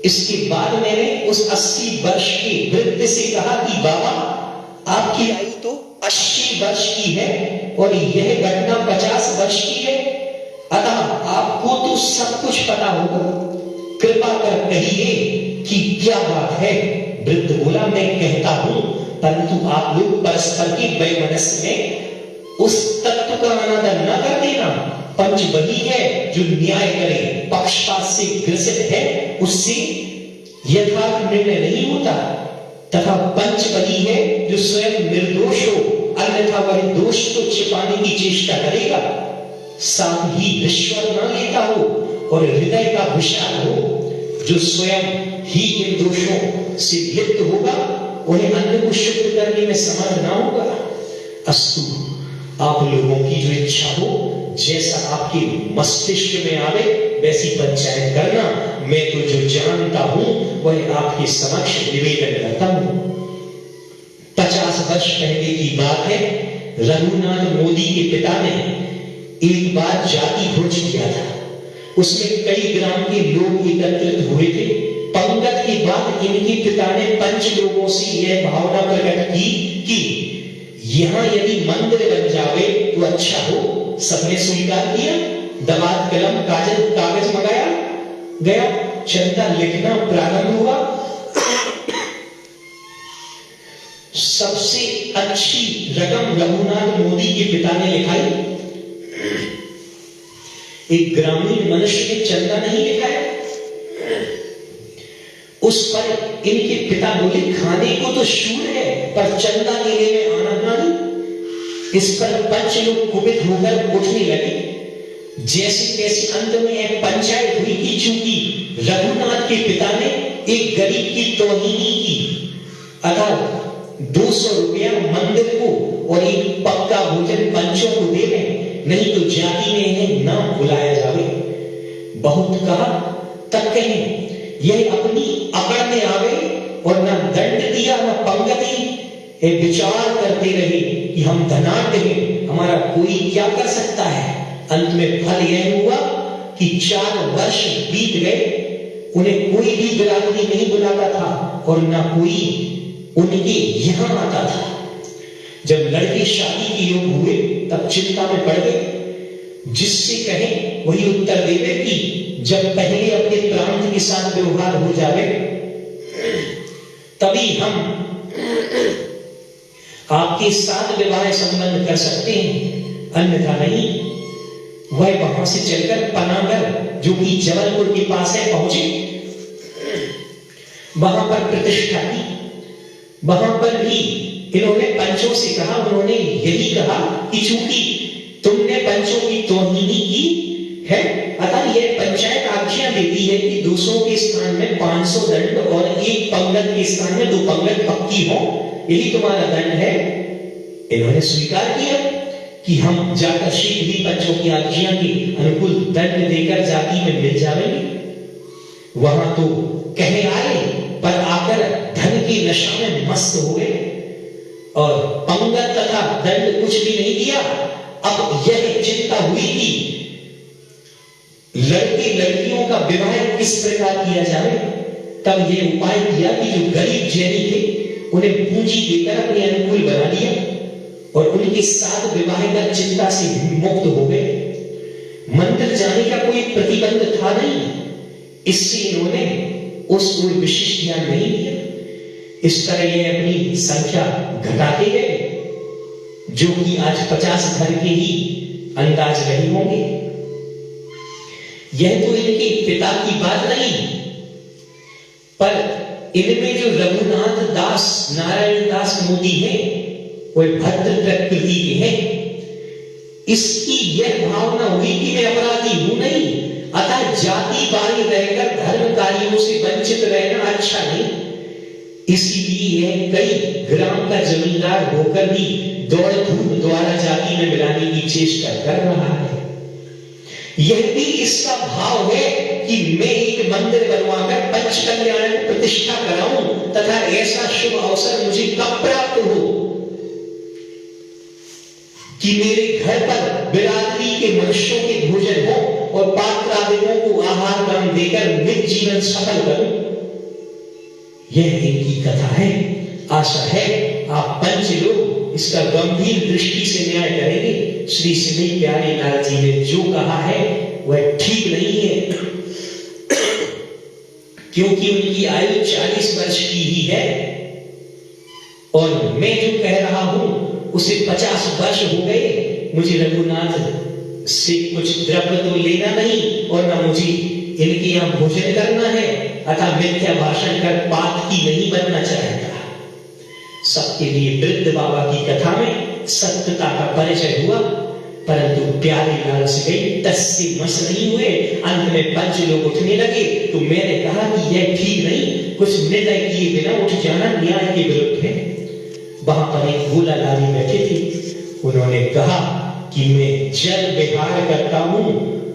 इसके बाद मैंने उस 80 वर्ष के वृद्ध से कहा कि बाबा, आपकी आयु तो 80 वर्ष की है और यह घटना 50 वर्ष की है, अतः आपको तो सब कुछ पता होगा, कृपा कर कहिए कि क्या बात है। वृद्ध बोला, मैं कहता हूं, परंतु आप लोग परस्पर के वैमनस्य में उस तत्व का अनादर न कर देना। पंच वही है जो न्याय करे, पक्षपात से ग्रसित है उससे यथार्थ निर्णय नहीं होता, तथा पंच वही है जो स्वयं निर्दोष हो, अन्यथा वह दोष को छिपाने की चेष्टा करेगा। साथ ही रिश्वत न लेता हो और हृदय का विशाल हो, जो स्वयं ही इन दोषों से लिप्त होगा, उन्हें अन्य को शुद्ध करने में समर्थ ना होगा। अस्तु, आप लोगों की जो इच्छा हो, जैसा आपके मस्तिष्क में आवे वैसी पंचायत करना। मैं तो जो जानता हूं वह आपके समक्ष निवेदन करता हूं। 50 वर्ष पहले की बात है। रघुनाथ मोदी के पिता ने एक बार जाति भोज किया था। उसमें कई ग्राम के लोग एकत्रित हुए थे। पंगत के बाद इनके पिता ने पंच लोगों से यह भावना प्रकट की कि यहां यदि मंदिर बन जावे तो अच्छा हो। सबने स्वीकार किया। दवात कलम कागज मंगाया गया। चंदा लिखना प्रारंभ हुआ। सबसे अच्छी रकम रघुनाथ मोदी के पिता ने लिखाई। एक ग्रामीण मनुष्य ने चंदा नहीं लिखाया। उस पर इनके पिता बोले, खाने को तो शूर है पर चंदा लेने में आनंद नहीं। इस पर पंच लोग कुपित होकर उठने लगे। जैसे तैसे अंत में एक पंचायत हुई कि चूंकि रघुनाथ के पिता ने एक गरीब की तौहीनी की, अतः 200 रुपया मंदिर को और एक पक्का भोजन पंचों को दे दें, नहीं तो जाति में इन्हें न बुलाया जावे। बहुत कहा तब कहें यह अपनी अकड़ में आ गए और न दंड दिया न पंगति। विचार करते रहे कि हम धनाढ्य हैं, हमारा कोई क्या कर सकता है। अंत में फल यह हुआ कि 4 वर्ष बीत गए। उन्हें कोई भी बिरादरी नहीं बुलाता था और न कोई उनके यहां आता था। जब लड़के शादी के योग हुए तब चिंता में पड़ गए। जिससे कहें वही उत्तर देवे कि जब पहले अपने प्रांत के साथ व्यवहार हो जावे तभी हम आपके साथ विवाह संबंध कर सकते हैं, अन्यथा नहीं। वह वहां से चलकर पनागर, जो कि जबलपुर के पास है, पहुंचे। वहां पर प्रतिष्ठा की। वहां पर भी इन्होंने पंचों से कहा। उन्होंने यही कहा कि चूंकि तुमने पंचों की तौहीनी की है, अतः यह पंचायत आज्ञा देती है कि 200 के स्थान में 500 दंड और एक पंगत के स्थान में 2 पंगत पक्की हो। यही तुम्हारा दंड है। इन्होंने स्वीकार किया कि हम जाकर शीघ्र ही पंचों की आज्ञा के अनुकूल दंड देकर जाति में मिल जाएंगे। वहां तो कहे आए पर आकर धन की नशा में मस्त हो गए और पंगत तथा दंड कुछ भी नहीं दिया। अब यह चिंता हुई कि लड़के लड़कियों का विवाह किस प्रकार किया जाए। तब यह उपाय किया कि जो गरीब जैनी थे उन्हें पूंजी देकर अपने अनुकूल बना लिया और उनके साथ विवाह कर चिंता से मुक्त हो गए। मंदिर जाने का कोई प्रतिबंध था नहीं, इससे इन्होंने उसको विशेष ध्यान नहीं दिया। इस तरह ये अपनी संख्या घटाते गए, जो कि आज 50 घर के ही अंदाज रहे होंगे। यह तो इनके पिता की बात नहीं, पर इनमें जो रघुनाथ दास नारायण दास मोदी हैं, वह भद्र प्रकृति के हैं। इसकी यह भावना हुई कि मैं अपराधी हूं नहीं, अतः जाति बाहर रहकर धर्म कार्यों से वंचित रहना अच्छा नहीं। इसीलिए कई ग्राम का जमींदार होकर भी दौड़ धूप द्वारा जाति में मिलाने की चेष्टा कर रहा है। यह भी इसका भाव है कि मैं एक मंदिर बनवाकर पंच कल्याण प्रतिष्ठा कराऊं तथा ऐसा शुभ अवसर मुझे कब प्राप्त हो कि मेरे घर पर बिरादरी के मनुष्यों के भोजन हो और पात्रादिकों को आहार दान देकर निज जीवन सफल करूं। यह इनकी कथा है। आशा है आप पंच लोग इसका गंभीर दृष्टि से न्याय करेंगे। श्री श्री प्यारे लाल जी ने जो कहा है वह ठीक नहीं है, क्योंकि उनकी आयु 40 वर्ष की ही है और मैं जो कह रहा हूं उसे 50 वर्ष हो गए। मुझे रघुनाथ से कुछ द्रव्य तो लेना नहीं और ना मुझे इनके यहां भोजन करना है, अतः मिथ्या भाषण कर पाप की नहीं बनना चाहता। सबके लिए वृद्ध बाबा की कथा में सत्यता का परिचय हुआ, परंतु प्यारेलाल से गई टस से मस नहीं हुए। अंत में पंच लोग उठने लगे तो मैंने कहा कि यह ठीक नहीं, कुछ निर्णय किए बिना उठ जाना न्याय के विरुद्ध है। वहां पर एक भोला लाली बैठे थे, उन्होंने कहा कि मैं जल विहार करता हूं,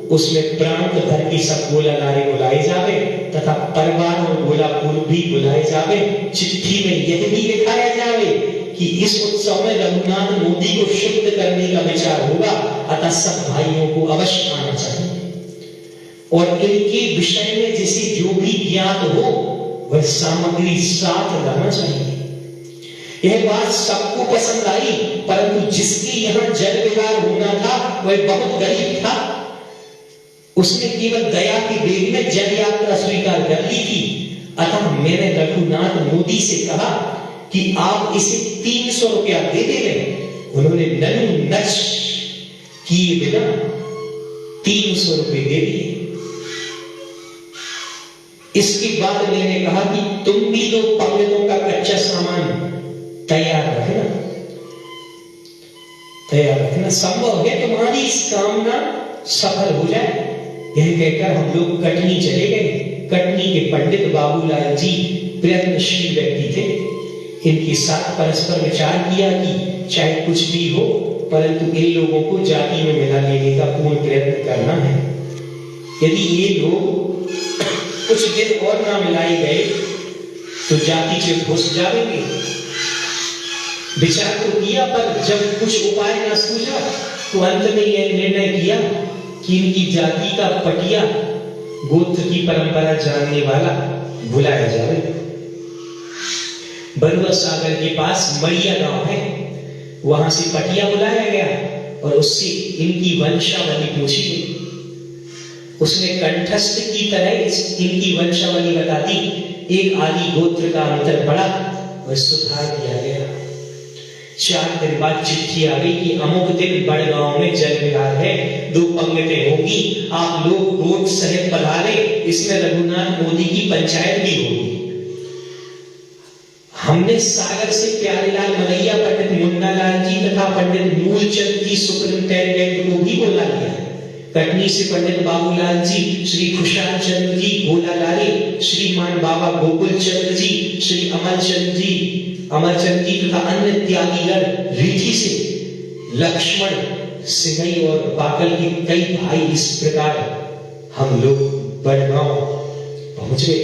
उसमें प्रांत भर के सब भोला लाले बुलाए जावे तथा परिवार और भोलापुर भी बुलाए जावे। चिट्ठी में यह भी लिखाया जावे कि इस उत्सव में रघुनाथ मोदी को शुद्ध करने का विचार होगा, अतः सब भाइयों को अवश्य आना चाहिए और इनके विषय में जिसे जो भी ज्ञात हो वह सामग्री साथ लाना चाहिए। यह बात सबको पसंद आई, परंतु जिसके यहाँ जल विहार होना था वह बहुत गरीब था। उसने केवल दया के वेग में जल यात्रा स्वीकार कर ली थी। अतः मैंने रघुनाथ मोदी से कहा कि आप इसे 300 रुपया दे दें। उन्होंने ननु नच किए बिना 300 रुपये दे दिए। इसके बाद मैंने कहा कि तुम भी 2 पंडितों का कच्चा सामान तैयार रखना, संभव है तुम्हारी इस कामना सफल हो जाए। यह कहकर हम लोग कटनी चले गए। कटनी के पंडित बाबूलाल जी प्रयत्नशील व्यक्ति थे। इनके साथ परस्पर विचार किया कि चाहे कुछ भी हो, परंतु इन लोगों को जाति में मिला लेने का पूर्ण प्रयत्न करना है। यदि ये लोग कुछ दिन और ना मिलाए गए तो जाति से घुस जाएंगे। विचार तो किया, पर जब कुछ उपाय न सूझा तो अंत में यह निर्णय किया कि इनकी जाति का पटिया गोत्र की परंपरा जानने वाला बुलाया जाए। बरुआ सागर के पास मड़िया गांव है, वहां से पटिया बुलाया गया और उससे इनकी वंशावली पूछी गई। उसने कंठस्थ की तरह इनकी वंशावली बता दी। एक आदि गोत्र का अंतर पड़ा और सुधार दिया गया। 4 दिन बाद चिट्ठी आ गई कि अमुक दिन बड़गांव में जल विहार है, 2 पंगतें होगी, आप लोग रोज सहित पधारे। इसमें रघुनाथ मोदी की पंचायत भी होगी। हमने सागर से प्यारेलाल मलैया, पंडित मुन्नालाल जी तथा पंडित मूलचंद जी सुपरिंटेंडेंट को भी बुला लिया। कटनी से पंडित बाबूलाल जी, श्री खुशाल चंद्र जी भोला लाले, श्रीमान बाबा गोकुल चंद्र जी, श्री अमरचंद जी तथा अन्य त्यागीगण, रीठी से लक्ष्मण, सिंघई और बाकल के कई भाई। इस प्रकार हम लोग बड़गांव पहुंच गए।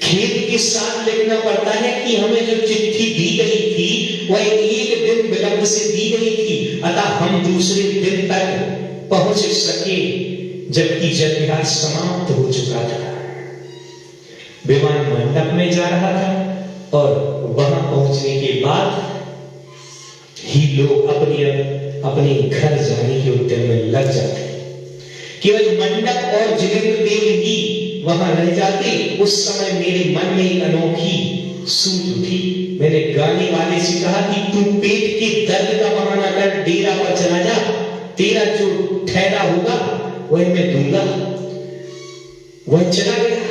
खेद के साथ लिखना पड़ता है कि हमें जो चिट्ठी दी गई थी वह 1 दिन विलंब से दी गई थी, अतः हम दूसरे दिन तक पहुंच सके, जबकि जल विहार समाप्त हो चुका था। विमान मंडप में जा रहा था और वहां पहुंचने के बाद ही लोग अपने घर जाने के उद्यम में लग जाते। केवल मंडप और जिलेंद्र देव ही वहां रह जाते। उस समय मेरे मन में एक अनोखी सूझ उठी। मैंने गाने वाले से कहा कि तू पेट के दर्द का बहाना कर डेरा पर चला जा, तेरा जो ठहरा होगा वह मैं दूंगा। वह चला गया।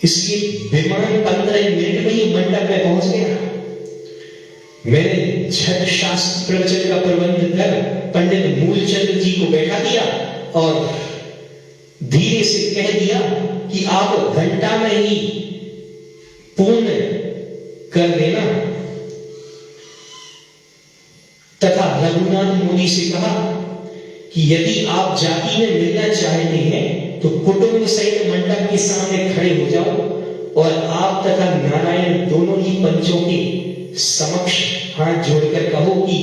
इसलिए विमान 15 मिनट में ही मंडप में पहुंच गया। मैंने झट शास्त्र प्रवचन का प्रबंध कर पंडित मूलचंद जी को बैठा दिया और धीरे से कह दिया कि आप घंटा में ही पूर्ण कर देना, तथा रघुनाथ मोदी से कहा कि यदि आप जाति में मिलना चाहते हैं तो कुटुंब सहित मंडप के सामने खड़े हो जाओ और आप तथा नारायण दोनों ही पंचों के समक्ष हाथ जोड़कर कहो कि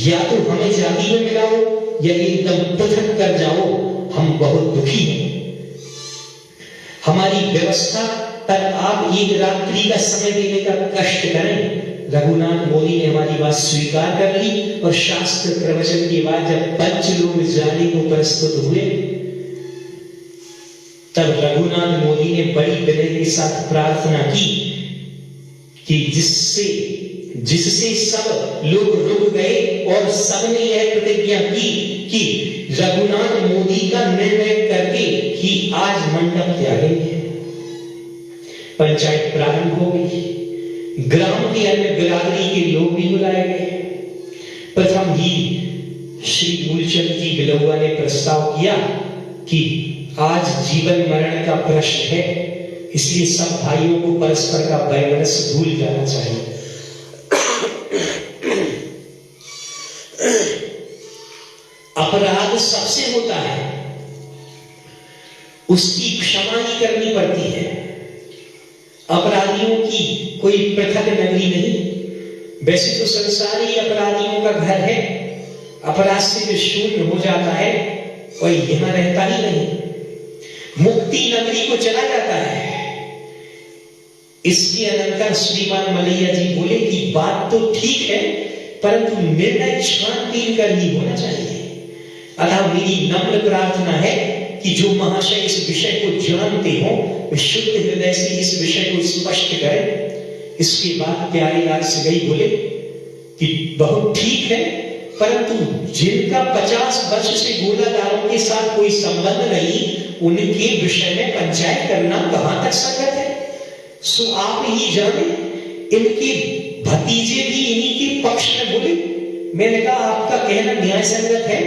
या तो हमें जाति में मिलाओ या एकदम पृथक कर जाओ, हम बहुत दुखी हैं। हमारी व्यवस्था तक आप 1 रात्रि का समय देने का कष्ट करें। रघुनाथ मोदी ने हमारी बात स्वीकार कर ली और शास्त्र प्रवचन के बाद जब पंच लोग जाने को प्रस्तुत हुए तब रघुनाथ मोदी ने बड़ी विनय के साथ प्रार्थना की कि जिससे सब लोग रुक गए और सबने यह प्रतिज्ञा की कि रघुनाथ मोदी का निर्णय करके ही आज मंडप त्यागेंगे। पंचायत प्रारंभ हो गई। ग्राम के अन्य बिरादरी के लोग भी बुलाए गए। प्रथम ही श्री मूलचंद जी बिलौआ ने प्रस्ताव किया कि आज जीवन मरण का प्रश्न है, इसलिए सब भाइयों को परस्पर का वैमनस्य भूल जाना चाहिए। अपराध सबसे होता है, उसकी क्षमा ही करनी पड़ती है। अपराधियों की कोई पृथक नगरी नहीं। वैसे तो संसार ही अपराधियों का घर है। अपराध से जो शून्य हो जाता है वह यहां रहता ही नहीं, मुक्ति नगरी को चला जाता है। इसके अनंतर श्रीमान मलैया जी बोले कि बात तो ठीक है, परंतु निर्णय छानबीन कर ही होना चाहिए। अतः मेरी नम्र प्रार्थना है कि जो महाशय इस विषय को जानते हो वे शुद्ध हृदय से इस विषय को स्पष्ट करें। इसके बाद प्यारेलाल सगई बोले कि बहुत ठीक है, परंतु जिनका 50 वर्ष से गोलादारों के साथ कोई संबंध नहीं, उनके विषय में पंचायत करना कहां तक संगत है? सो आप ही जाने। इनके भतीजे भी इन्हीं के पक्ष में बोले। मैंने कहा आपका कहना न्याय संगत है,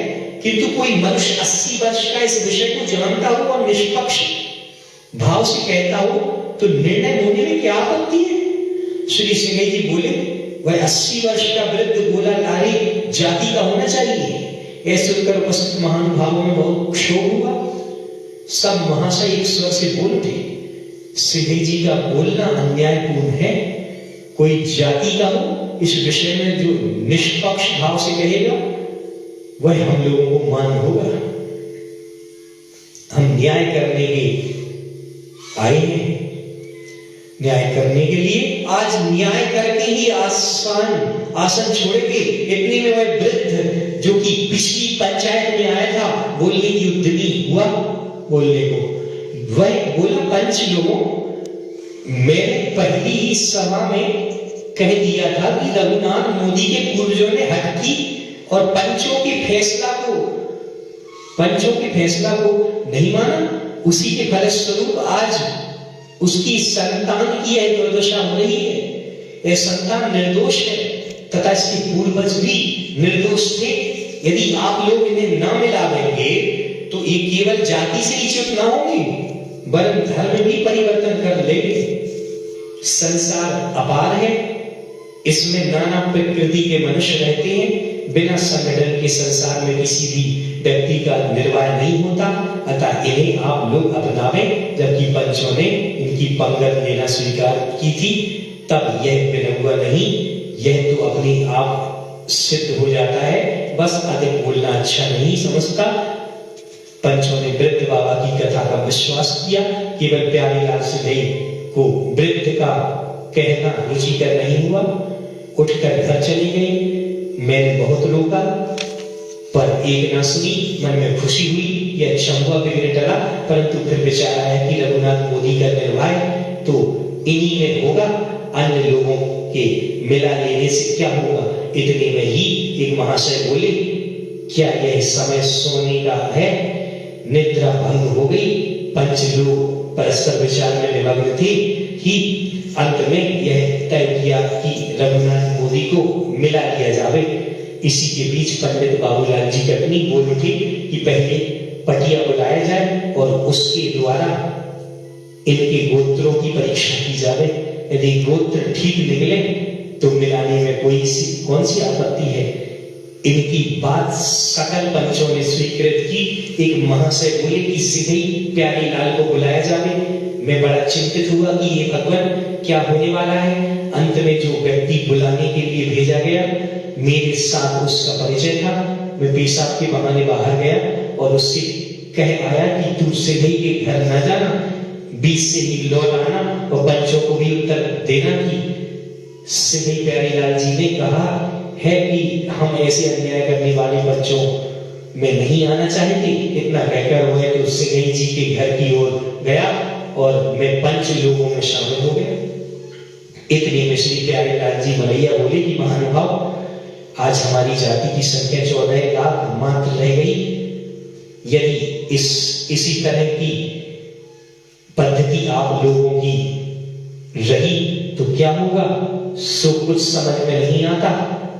किंतु कोई मनुष्य 80 वर्ष का इस विषय को जानता हो और निष्पक्ष भाव से कहता हो तो निर्णय होने में क्या आपत्ति है? श्री सिंह जी बोले वह 80 वर्ष का वृद्ध गोलाधारी जाति का होना चाहिए। ऐसे सुनकर उपस्थित महानुभावों में बहुत क्षोभ हुआ। सब महाशय एक स्वर से बोल उठे, सिंह जी का बोलना अन्यायपूर्ण है। कोई जाति का हो इस विषय में जो निष्पक्ष भाव से कहेगा वह हम लोगों को मान होगा। हम न्याय करने के आए हैं, न्याय करने के लिए। आज न्याय करके ही आसन छोड़ेंगे। इतने में वह वृद्ध जो कि पिछली पंचायत में आया था बोलने की उद्यमी हुआ बोलने को। वह बोला, पंच लोगों, मैंने पहली ही सभा में कह दिया था कि रघुनाथ मोदी के पूर्वजों ने हट की और पंचों के फैसला को नहीं माना। उसी के फलस्वरूप आज उसकी संतान की यह दुर्दशा हो रही है। यह संतान निर्दोष है तथा इसके पूर्वज भी निर्दोष थे। यदि आप लोग इन्हें न मिलावेंगे तो ये केवल जाति से ही च्युत न होंगे, वरन धर्म भी परिवर्तन कर लेंगे। संसार अपार है, इसमें नाना प्रकृति के मनुष्य रहते हैं। बिना संगठन के संसार में किसी भी व्यक्ति का निर्वाह नहीं होता। अतः इन्हें आप लोग अपनावें। जबकि पंचों ने इनकी पंगत लेना स्वीकार की थी, तब यह विलंबा नहीं, यह तो अपने आप सिद्ध हो जाता है। बस अधिक बोलना अच्छा नहीं समझता। पंचों ने वृद्ध बाबा की कथा का विश्वास किया। केवल प्यारेलाल सगई को वृद्ध का कहना रुचिकर नहीं हुआ। उठकर घर चले गए। मैंने बहुत रोका पर एक न सुनी। मन में खुशी हुई, यह अच्छा हुआ बिगड़े टला। परंतु फिर विचार आया कि रघुनाथ मोदी का निर्वाह तो इन्हीं में होगा, अन्य लोगों के मिला लेने से क्या होगा। इतने में ही एक महाशय बोले, क्या यह समय सोने का है? निद्रा भंग हो गई। पंच लोग परस्पर विचार में निमग्न थे कि अंत में यह तय किया कि रघुनाथ मोदी को मिला लिया जावे। इसी के बीच पंडित बाबूलाल जी कटनी बोल उठे कि पहले पटिया बुलाया जाए और उसके द्वारा इनके गोत्रों की परीक्षा की जावे। यदि गोत्र ठीक निकले तो मिलाने में कौन सी आपत्ति है। इनकी बात सकल पंचों ने स्वीकृत की। एक महाशय बोले कि सीधे प्यारेलाल को बुलाया जावे। मैं बड़ा चिंतित हुआ कि ये भगवान क्या होने वाला है। अंत में जो व्यक्ति बुलाने के लिए भेजा गया, मेरे साथ उसका परिचय था। मैं पेशाब के बहाने बाहर गया और उससे कह आया कि तू सीधे के घर न जाना, बीच से ही लौट आना और बच्चों को भी उत्तर देना कि सीधे प्यारेलाल जी ने कहा है कि हम ऐसे अन्याय करने वाले बच्चों में नहीं आना चाहते। इतना कहकर हुए तो सिंह जी के घर की ओर गया और मैं पंच लोगों में शामिल हो गया। इतने में श्री प्यारेलाल जी मलैया बोले कि महानुभाव, आज हमारी जाति की संख्या 14 लाख मात्र रह गई। यदि इसी तरह की पद्धति आप लोगों की रही तो तो क्या होगा सो कुछ समझ में नहीं आता,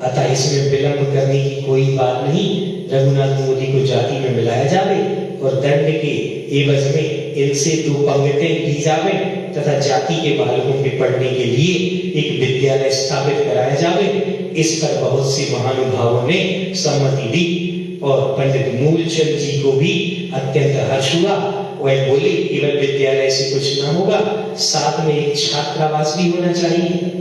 अतः इसमें विलंब करने की कोई बात नहीं। रघुनाथ मोदी को जाति में मिलाया जावे और दंड के एवज में इनसे 2 पंगतें ली जावे तथा जाति के बालकों के पढ़ने के लिए एक विद्यालय स्थापित कराया जावे। इस पर बहुत से महानुभावों ने सहमति दी और पंडित मूलचंद जी को भी अत्यंत हर्ष हुआ। वह बोले केवल विद्यालय से कुछ ना होगा, साथ में एक छात्रावास भी होना चाहिए,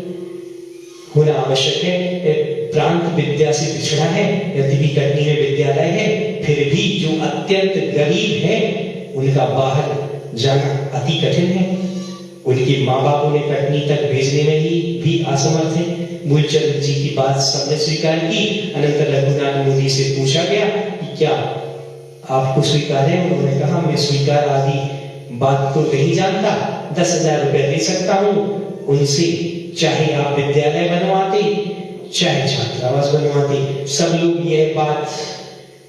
होना आवश्यक है। प्रांत विद्या से पिछड़ा है, यदि भी कटनी में विद्यालय है, फिर भी जो अत्यंत गरीब है उनका बाहर जाना अति कठिन है। उनके माँ बापों ने कटनी तक भेजने में ही भी असमर्थ है। मूलचंद जी की बात सबने स्वीकार की। अनंतर रघुनाथ मोदी से पूछा गया कि क्या आपको स्वीकार है? उन्होंने कहा मैं स्वीकार आदि बात तो नहीं जानता, 10,000 रुपए दे सकता हूँ उनसे, चाहे आप विद्यालय बनवाते चाहे छात्रावास बनवाते। सब लोग यह बात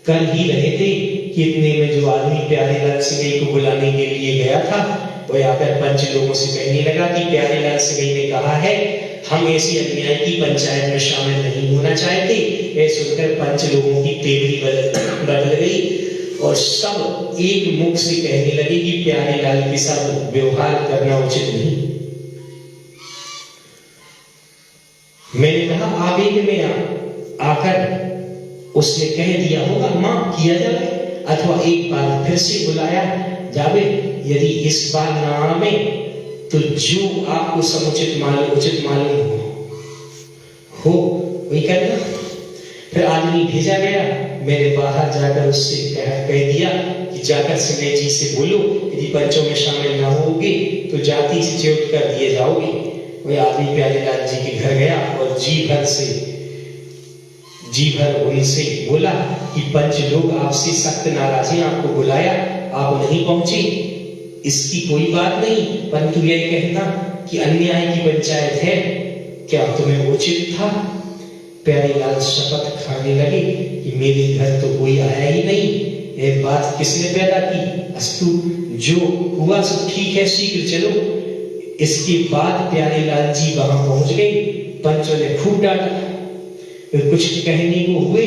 कर ही रहे थे कि इतने में जो आदमी प्यारेलाल सिंघई को बुलाने के लिए गया था वह आकर पंच लोगों से कहने लगा कि प्यारेलाल सिंघई ने कहा है हम ऐसी अन्याय की पंचायत में शामिल नहीं होना चाहते। यह सुनकर पंच लोगों की तेवरी बदल गई और सब एक मुख से कहने लगे कि प्यारेलाल के साथ व्यवहार करना उचित नहीं। मैंने कहा आवेग में आकर उसने कह दिया होगा माफ किया जाए अथवा एक बार फिर से बुलाया जावे। यदि इस बार ना आवे तो जो आपको समुचित उचित मालूम हो वही करना। फिर आदमी भेजा गया। मैंने बाहर जाकर उससे कह दिया कि जाकर सिंघई जी से बोलो यदि पंचों में शामिल ना होगे तो जाति से च्युत कर दिए जाओगे। वह आदमी प्यारेलाल जी के घर गया और जी भर उनसे बोला कि पंच लोग आपसे सख्त नाराज हैं, आपको बुलाया आप नहीं पहुंचे, इसकी कोई बात नहीं, परंतु यह कहना कि अन्याय की पंचायत है क्या तुम्हें उचित था? प्यारेलाल शपथ खाने लगे कि मेरे घर तो कोई आया ही नहीं, यह बात किसने पैदा की? अस्तु जो हुआ सो ठीक है, शीघ्र चलो। इसके बाद प्यारेलाल जी वहां पहुंच गए। पंचों ने खूब डांटा। कुछ कहने को हुए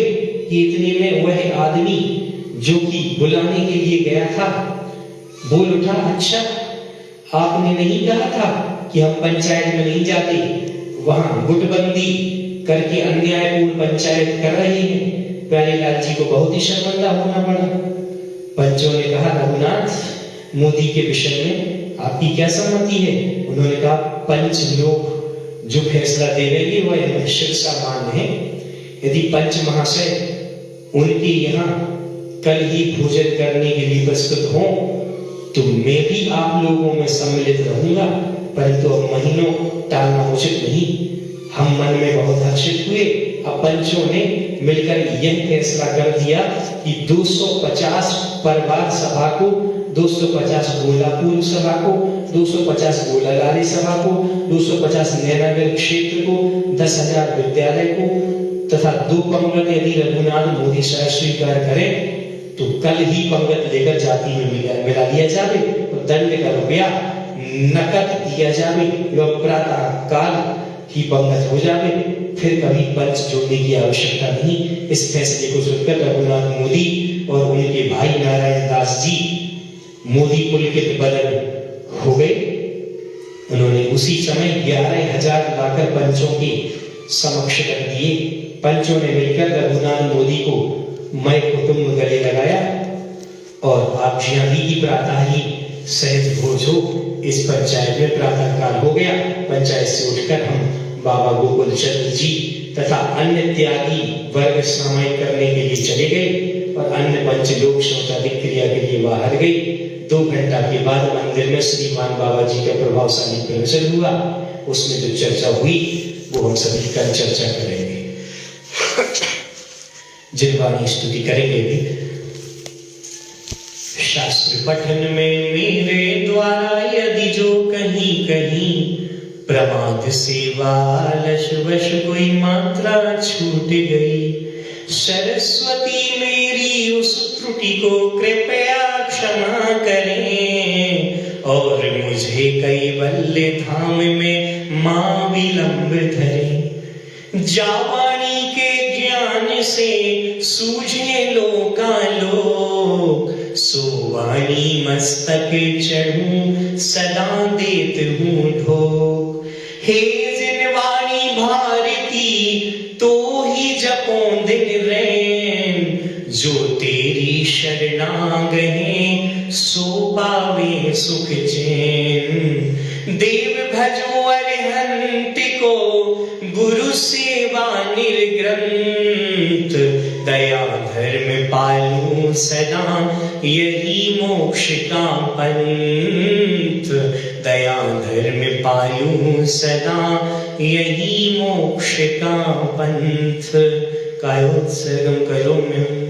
कि इतने में वह आदमी जो कि बुलाने के लिए गया था बोल उठा, अच्छा आपने नहीं कहा था कि हम पंचायत में नहीं जाते, वहां गुटबंदी करके अन्यायपूर्ण पंचायत कर रहे हैं। प्यारेलाल जी को बहुत ही शर्मिंदा होना पड़ा। पंचों ने कहा रघुनाथ मोदी के विषय में आपकी क्या सहमति है? उन्होंने कहा पंच लोग जो फैसला दे देंगे वह शिक्षा मान है। यदि पंच महाशय उनके यहाँ कल ही भोजन करने के लिए प्रस्तुत हों तो मैं भी आप लोगों में सम्मिलित रहूंगा, परंतु अब महीनों टालना उचित नहीं। हम मन में बहुत हर्षित हुए। अब पंचों ने मिलकर यह फैसला कर दिया कि 250 परवार सभा को, 250 गोलापुर सभा को, 250 गोलागारी सभा को, 250 नैनागढ़ क्षेत्र को, 10,000 विद्यालय को तथा 2 पंगत यदि रघुनाथ मोदी शायद स्वीकार करें तो कल ही पंगत लेकर जाति में मिला दिया जावे और दंड का रुपया नकद दिया जावे एवं प्रातः काल ही पंगत हो जावे। फिर कभी पंच जोड़ने की आवश्यकता नहीं। इस फैसले को सुनकर रघुनाथ मोदी और उनके भाई नारायण दास जी मोदी पुलकित बदल हो गए। उन्होंने उसी समय 11,000 लाकर पंचों के समक्ष रख दिए। पंचों ने मिलकर रघुनाथ मोदी को मैं कुटुंब गले लगाया और आप जियादी की प्रातः ही सहज भोज हो। इस पंचायत में प्रातः काल हो गया। पंचायत से उठकर हम बाबा गोकुल चंद्र जी तथा अन्य त्यागी वर्ग सामायिक करने के लिए चले गए और अन्य पंच लोग शौचादिक क्रिया के लिए बाहर गए। 2 घंटा के बाद मंदिर में श्रीमान बाबा जी का प्रभावशाली प्रवचन हुआ। उसमें जो चर्चा हुई वो हम सभी कल चर्चा करेंगे। जिनवाणी स्तुति करेंगे भी। शास्त्र पठन में मेरे द्वारा यदि जो कहीं कहीं प्रमाद से वालश वश कोई मात्रा छूट गई, सरस्वती मेरी उस त्रुटि को कृपया क्षमा करें और मुझे कैवल्य धाम में मां विलंब धरे। जावानी के ज्ञान से सूझे लोकालोक, सोवानी मस्तक चढ़ूं सदा देत हूँ ठोक। हे जिनवानी भारती तो ही जपों दिन रैन, जो तेरी शरणांग हैं सो पावे सुख चैन। देव भजो अरिहंत को गुरु सेवा निर्ग्रंथ, दया धर्म पालू सदा यही मोक्ष का पंथ। दया धर्म पालू सदा यही मोक्ष का पंथ। कायोत्सर्गम करोम्यहम्